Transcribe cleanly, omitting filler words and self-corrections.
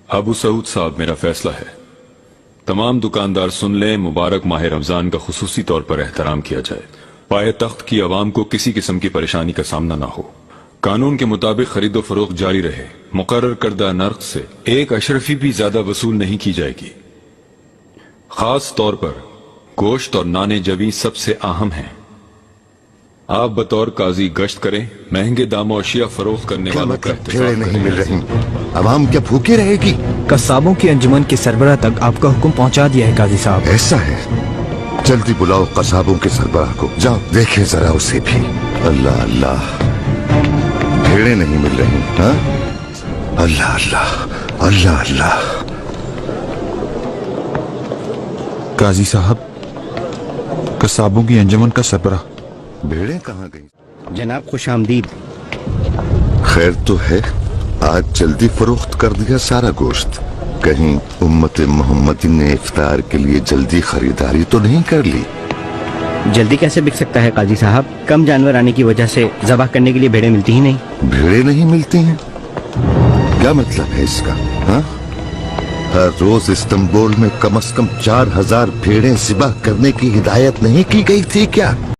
ابو سعود صاحب، میرا فیصلہ ہے، تمام دکاندار سن لیں، مبارک ماہ رمضان کا خصوصی طور پر احترام کیا جائے، پائے تخت کی عوام کو کسی قسم کی پریشانی کا سامنا نہ ہو، قانون کے مطابق خرید و فروخت جاری رہے، مقرر کردہ نرخ سے 1 بھی زیادہ وصول نہیں کی جائے گی۔ خاص طور پر گوشت اور نانے جوی سب سے اہم ہیں۔ آپ بطور قاضی گشت کریں، مہنگے داموں اشیاء فروخت کرنے والوں کا بھیڑیں نہیں مل رہی، عوام کیا بھوکی رہے گی؟ قصابوں کی انجمن کے سربراہ تک آپ کا حکم پہنچا دیا ہے قاضی صاحب۔ ایسا ہے، جلدی بلاؤ قصابوں کے سربراہ کو، جاؤ دیکھیں ذرا اسے بھی۔ اللہ اللہ، بھیڑیں نہیں مل رہی، ہاں؟ اللہ اللہ اللہ اللہ۔ قاضی صاحب، قصابوں کی انجمن کا سربراہ۔ بھیڑیں کہاں گئی؟ جناب خوش آمدید۔ خیر تو ہے، آج جلدی فروخت کر دیا سارا گوشت، کہیں امت محمدی نے افطار کے لیے جلدی خریداری تو نہیں کر لی؟ جلدی کیسے بک سکتا ہے قاضی صاحب؟ کم جانور آنے کی وجہ سے ذبح کرنے کے لیے بھیڑیں ملتی ہی نہیں۔ بھیڑیں نہیں ملتی ہیں؟ کیا مطلب ہے اس کا؟ ہاں، ہر روز استنبول میں کم از کم 4000 بھیڑیں ذبح کرنے کی ہدایت نہیں کی گئی تھی کیا؟